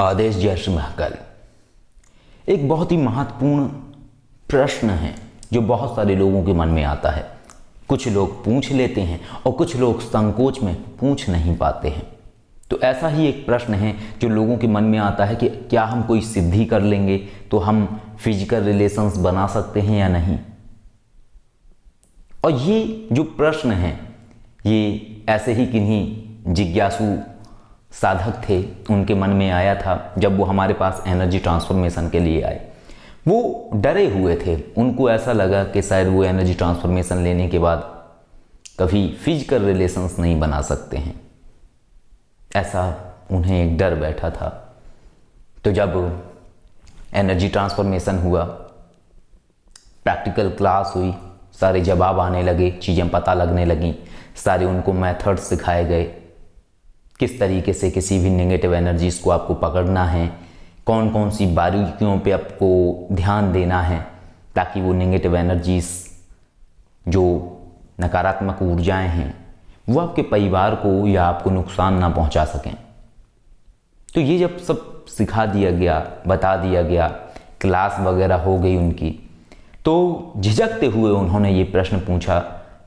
आदेश जयश्री महाकाल एक बहुत ही महत्वपूर्ण प्रश्न है जो बहुत सारे लोगों के मन में आता है। कुछ लोग पूछ लेते हैं और कुछ लोग संकोच में पूछ नहीं पाते हैं। तो ऐसा ही एक प्रश्न है जो लोगों के मन में आता है कि क्या हम कोई सिद्धि कर लेंगे तो हम फिजिकल रिलेशंस बना सकते हैं या नहीं। और ये जो प्रश्न है ये ऐसे ही किन्हीं जिज्ञासु साधक थे, उनके मन में आया था जब वो हमारे पास एनर्जी ट्रांसफॉर्मेशन के लिए आए। वो डरे हुए थे, उनको ऐसा लगा कि शायद वो एनर्जी ट्रांसफॉर्मेशन लेने के बाद कभी फिजिकल रिलेशंस नहीं बना सकते हैं, ऐसा उन्हें एक डर बैठा था। तो जब एनर्जी ट्रांसफॉर्मेशन हुआ, प्रैक्टिकल क्लास हुई, सारे जवाब आने लगे, चीज़ें पता लगने लगीं, सारे उनको मेथड्स सिखाए गए, किस तरीके से किसी भी नेगेटिव एनर्जीज को आपको पकड़ना है, कौन कौन सी बारीकियों पे आपको ध्यान देना है ताकि वो नेगेटिव एनर्जीज जो नकारात्मक ऊर्जाएं हैं वो आपके परिवार को या आपको नुकसान ना पहुंचा सकें। तो ये जब सब सिखा दिया गया, बता दिया गया, क्लास वगैरह हो गई उनकी, तो झिझकते हुए उन्होंने ये प्रश्न पूछा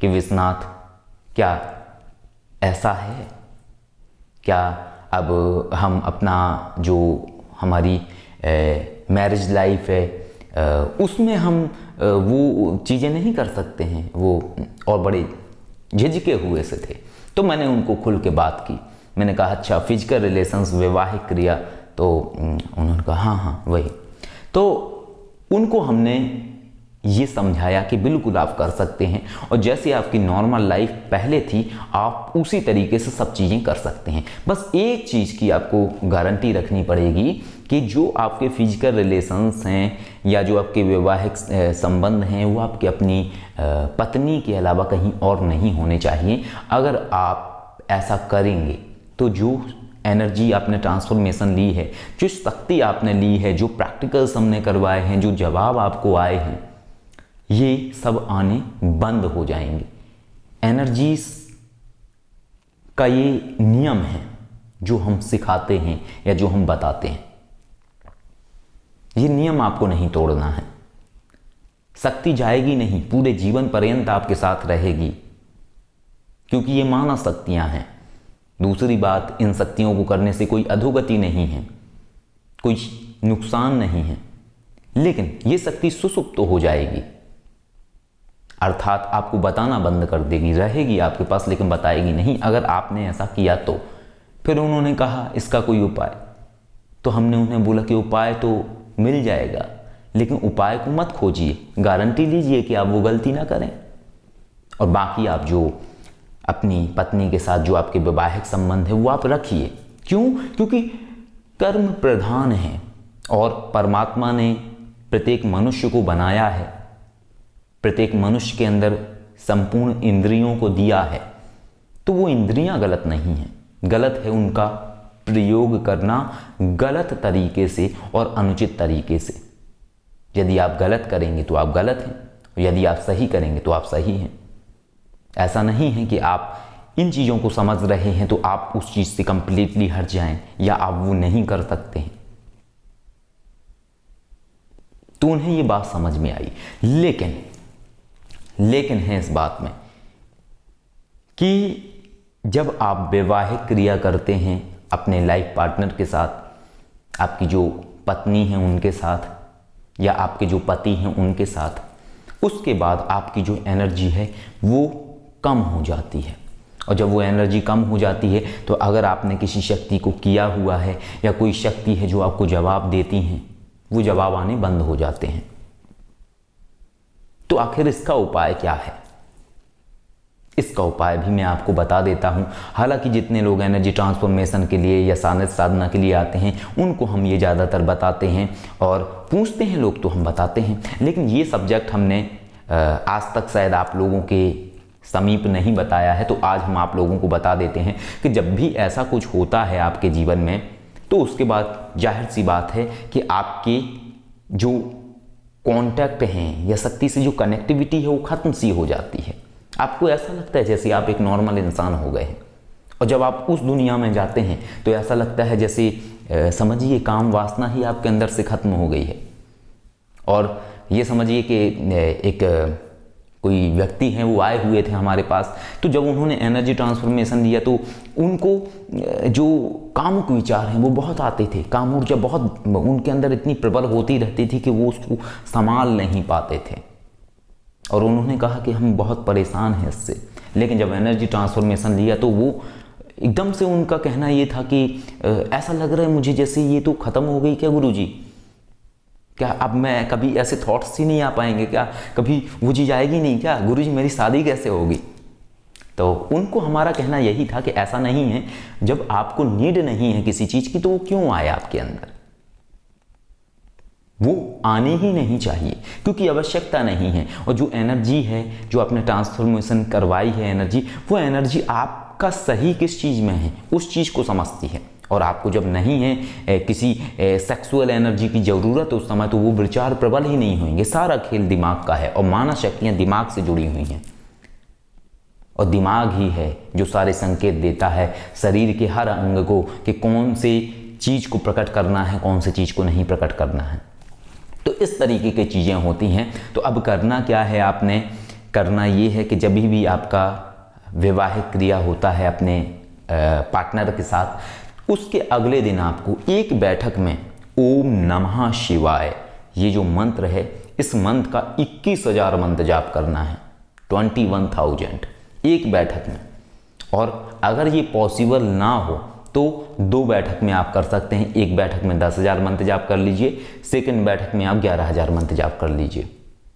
कि विश्वनाथ, क्या ऐसा है, क्या अब हम अपना जो हमारी मैरिज लाइफ है उसमें हम वो चीज़ें नहीं कर सकते हैं। वो और बड़े झिझके हुए से थे। तो मैंने उनको खुल के बात की, मैंने कहा अच्छा फिजिकल रिलेशंस, वैवाहिक क्रिया, तो उन्होंने कहा हाँ वही। तो उनको हमने ये समझाया कि बिल्कुल आप कर सकते हैं और जैसे आपकी नॉर्मल लाइफ पहले थी आप उसी तरीके से सब चीज़ें कर सकते हैं। बस एक चीज़ की आपको गारंटी रखनी पड़ेगी कि जो आपके फिजिकल रिलेशंस हैं या जो आपके वैवाहिक संबंध हैं वो आपके अपनी पत्नी के अलावा कहीं और नहीं होने चाहिए। अगर आप ऐसा करेंगे तो जो एनर्जी आपने ट्रांसफॉर्मेशन ली है, जो शक्ति आपने ली है, जो प्रैक्टिकल्स हमने करवाए हैं, जो जवाब आपको आए हैं, ये सब आने बंद हो जाएंगे। एनर्जीज का ये नियम है जो हम सिखाते हैं या जो हम बताते हैं, ये नियम आपको नहीं तोड़ना है। शक्ति जाएगी नहीं, पूरे जीवन पर्यंत आपके साथ रहेगी, क्योंकि ये मानव शक्तियां हैं। दूसरी बात, इन शक्तियों को करने से कोई अधोगति नहीं है, कोई नुकसान नहीं है, लेकिन ये शक्ति सुसुप्त हो जाएगी, अर्थात आपको बताना बंद कर देगी, रहेगी आपके पास लेकिन बताएगी नहीं अगर आपने ऐसा किया तो। फिर उन्होंने कहा इसका कोई उपाय, तो हमने उन्हें बोला कि उपाय तो मिल जाएगा लेकिन उपाय को मत खोजिए, गारंटी लीजिए कि आप वो गलती ना करें। और बाकी आप जो अपनी पत्नी के साथ जो आपके वैवाहिक संबंध है वो आप रखिए। क्यों? क्योंकि कर्म प्रधान है और परमात्मा ने प्रत्येक मनुष्य को बनाया है, प्रत्येक मनुष्य के अंदर संपूर्ण इंद्रियों को दिया है। तो वो इंद्रियां गलत नहीं हैं, गलत है उनका प्रयोग करना गलत तरीके से और अनुचित तरीके से। यदि आप गलत करेंगे तो आप गलत हैं, और यदि आप सही करेंगे तो आप सही हैं। ऐसा नहीं है कि आप इन चीज़ों को समझ रहे हैं तो आप उस चीज़ से कंप्लीटली हट जाएं या आप वो नहीं कर सकते हैं। तो उन्हें ये बात समझ में आई, लेकिन है इस बात में कि जब आप वैवाहिक क्रिया करते हैं अपने लाइफ पार्टनर के साथ, आपकी जो पत्नी है उनके साथ या आपके जो पति हैं उनके साथ, उसके बाद आपकी जो एनर्जी है वो कम हो जाती है। और जब वो एनर्जी कम हो जाती है तो अगर आपने किसी शक्ति को किया हुआ है या कोई शक्ति है जो आपको जवाब देती हैं, वो जवाब आने बंद हो जाते हैं। तो आखिर इसका उपाय क्या है? इसका उपाय भी मैं आपको बता देता हूं। हालांकि जितने लोग एनर्जी ट्रांसफॉर्मेशन के लिए या साधना के लिए आते हैं उनको हम ये ज़्यादातर बताते हैं और पूछते हैं लोग तो हम बताते हैं, लेकिन ये सब्जेक्ट हमने आज तक शायद आप लोगों के समीप नहीं बताया है। तो आज हम आप लोगों को बता देते हैं कि जब भी ऐसा कुछ होता है आपके जीवन में तो उसके बाद जाहिर सी बात है कि आपके जो कांटेक्ट हैं या शक्ति से जो कनेक्टिविटी है वो खत्म सी हो जाती है। आपको ऐसा लगता है जैसे आप एक नॉर्मल इंसान हो गए हैं और जब आप उस दुनिया में जाते हैं तो ऐसा लगता है जैसे समझिए काम वासना ही आपके अंदर से खत्म हो गई है। और ये समझिए कि एक कोई व्यक्ति हैं, वो आए हुए थे हमारे पास, तो जब उन्होंने एनर्जी ट्रांसफॉर्मेशन लिया तो उनको जो कामुक विचार हैं वो बहुत आते थे, काम ऊर्जा बहुत उनके अंदर इतनी प्रबल होती रहती थी कि वो उसको संभाल नहीं पाते थे, और उन्होंने कहा कि हम बहुत परेशान हैं इससे। लेकिन जब एनर्जी ट्रांसफॉर्मेशन लिया तो वो एकदम से उनका कहना ये था कि ऐसा लग रहा है मुझे जैसे ये तो ख़त्म हो गई क्या गुरुजी, क्या अब मैं कभी ऐसे थॉट्स ही नहीं आ पाएंगे क्या, कभी वो चीज़ आएगी नहीं क्या गुरुजी, मेरी शादी कैसे होगी। तो उनको हमारा कहना यही था कि ऐसा नहीं है, जब आपको नीड नहीं है किसी चीज़ की तो वो क्यों आए आपके अंदर, वो आनी ही नहीं चाहिए क्योंकि आवश्यकता नहीं है। और जो एनर्जी है जो आपने ट्रांसफॉर्मेशन करवाई है एनर्जी, वो एनर्जी आपका सही किस चीज़ में है उस चीज़ को समझती है। और आपको जब नहीं है किसी सेक्सुअल एनर्जी की ज़रूरत उस समय, तो वो विचार प्रबल ही नहीं होंगे। सारा खेल दिमाग का है और मानव शक्तियाँ दिमाग से जुड़ी हुई हैं, और दिमाग ही है जो सारे संकेत देता है शरीर के हर अंग को कि कौन से चीज़ को प्रकट करना है, कौन से चीज़ को नहीं प्रकट करना है। तो इस तरीके की चीज़ें होती हैं। तो अब करना क्या है, आपने करना ये है कि जब भी आपका वैवाहिक क्रिया होता है अपने पार्टनर के साथ, उसके अगले दिन आपको एक बैठक में ओम नमः शिवाय ये जो मंत्र है, इस मंत्र का 21,000 मंत्र जाप करना है, 21,000 एक बैठक में। और अगर ये पॉसिबल ना हो तो 2 बैठक में आप कर सकते हैं। एक बैठक में 10,000 मंत्र जाप कर लीजिए, सेकंड बैठक में आप 11,000 मंत्र जाप कर लीजिए।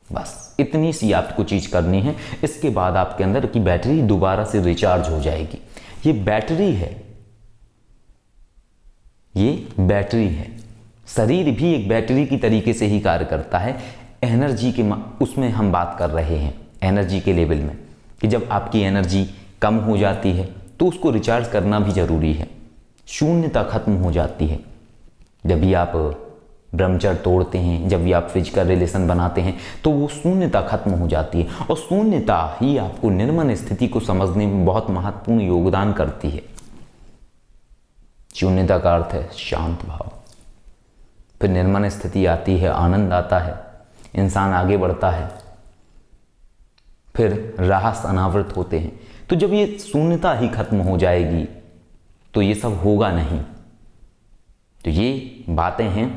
बस इतनी सी आपको चीज़ करनी है। इसके बाद आपके अंदर की बैटरी दोबारा से रिचार्ज हो जाएगी। ये बैटरी है, ये बैटरी है। शरीर भी एक बैटरी की तरीके से ही कार्य करता है। एनर्जी के उसमें हम बात कर रहे हैं, एनर्जी के लेवल में, कि जब आपकी एनर्जी कम हो जाती है तो उसको रिचार्ज करना भी ज़रूरी है। शून्यता खत्म हो जाती है जब भी आप ब्रह्मचर्य तोड़ते हैं, जब भी आप फिजिकल रिलेशन बनाते हैं, तो वो शून्यता खत्म हो जाती है। और शून्यता ही आपको निर्मल स्थिति को समझने में बहुत महत्वपूर्ण योगदान करती है। शून्यता का अर्थ है शांत भाव। फिर निर्मल स्थिति आती है, आनंद आता है, इंसान आगे बढ़ता है, फिर रहस्य अनावृत होते हैं। तो जब ये शून्यता ही खत्म हो जाएगी तो ये सब होगा नहीं। तो ये बातें हैं।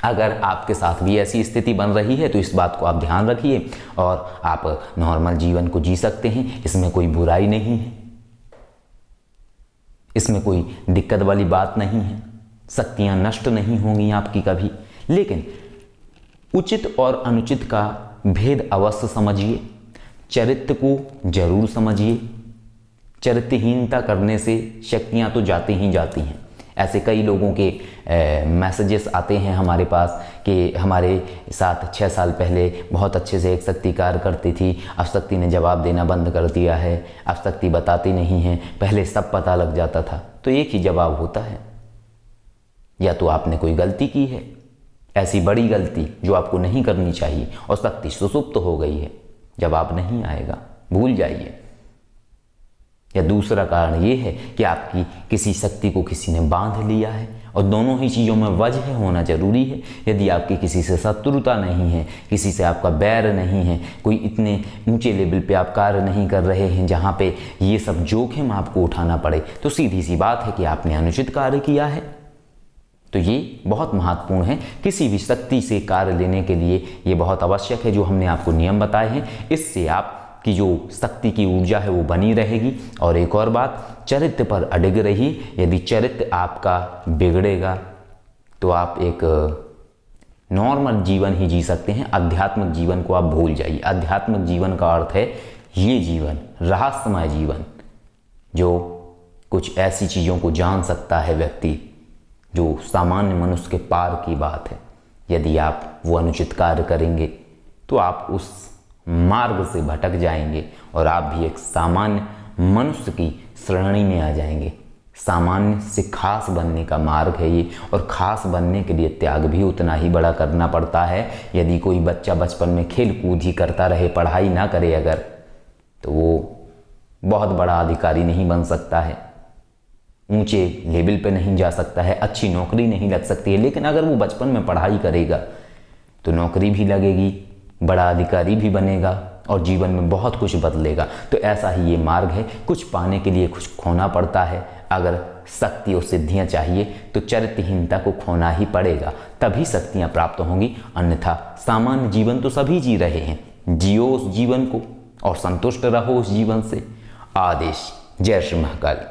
अगर आपके साथ भी ऐसी स्थिति बन रही है तो इस बात को आप ध्यान रखिए और आप नॉर्मल जीवन को जी सकते हैं। इसमें कोई बुराई नहीं है, इसमें कोई दिक्कत वाली बात नहीं है। शक्तियां नष्ट नहीं होंगी आपकी कभी। लेकिन उचित और अनुचित का भेद अवश्य समझिए, चरित्र को जरूर समझिए। चरित्रहीनता करने से शक्तियां तो जाती ही जाती हैं। ऐसे कई लोगों के मैसेजेस आते हैं हमारे पास कि हमारे साथ 6 साल पहले बहुत अच्छे से एक शक्ति कार्य करती थी, अब शक्ति ने जवाब देना बंद कर दिया है, अब शक्ति बताती नहीं है, पहले सब पता लग जाता था। तो एक ही जवाब होता है, या तो आपने कोई गलती की है, ऐसी बड़ी गलती जो आपको नहीं करनी चाहिए, और शक्ति सुसुप्त हो गई है, जवाब नहीं आएगा, भूल जाइए। या दूसरा कारण ये है कि आपकी किसी शक्ति को किसी ने बांध लिया है, और दोनों ही चीज़ों में वजह होना जरूरी है। यदि आपकी किसी से शत्रुता नहीं है, किसी से आपका बैर नहीं है, कोई इतने ऊंचे लेवल पे आप कार्य नहीं कर रहे हैं जहाँ पे ये सब जोखिम आपको उठाना पड़े, तो सीधी सी बात है कि आपने अनुचित कार्य किया है। तो ये बहुत महत्वपूर्ण है। किसी भी शक्ति से कार्य लेने के लिए ये बहुत आवश्यक है जो हमने आपको नियम बताए हैं। इससे आपकी जो शक्ति की ऊर्जा है वो बनी रहेगी। और एक और बात, चरित्र पर अडिग रहिए। यदि चरित्र आपका बिगड़ेगा तो आप एक नॉर्मल जीवन ही जी सकते हैं। आध्यात्मिक जीवन को आप भूल जाइए। आध्यात्मिक जीवन का अर्थ है ये जीवन, रहस्यमय जीवन, जो कुछ ऐसी चीज़ों को जान सकता है व्यक्ति जो सामान्य मनुष्य के पार की बात है। यदि आप वो अनुचित कार्य करेंगे तो आप उस मार्ग से भटक जाएंगे और आप भी एक सामान्य मनुष्य की श्रेणी में आ जाएंगे। सामान्य से खास बनने का मार्ग है ये, और खास बनने के लिए त्याग भी उतना ही बड़ा करना पड़ता है। यदि कोई बच्चा बचपन में खेल कूद ही करता रहे, पढ़ाई ना करे अगर, तो वो बहुत बड़ा अधिकारी नहीं बन सकता है। ऊंचे लेवल पे नहीं जा सकता है, अच्छी नौकरी नहीं लग सकती है, लेकिन अगर वो बचपन में पढ़ाई करेगा तो नौकरी भी लगेगी, बड़ा अधिकारी भी बनेगा और जीवन में बहुत कुछ बदलेगा। तो ऐसा ही ये मार्ग है, कुछ पाने के लिए कुछ खोना पड़ता है। अगर शक्ति और सिद्धियां चाहिए तो चरित्रहीनता को खोना ही पड़ेगा, तभी शक्तियां प्राप्त होंगी, अन्यथा सामान्य जीवन तो सभी जी रहे हैं। जियो उस जीवन को और संतुष्ट रहो उस जीवन से। आदेश। जय श्री महाकाल।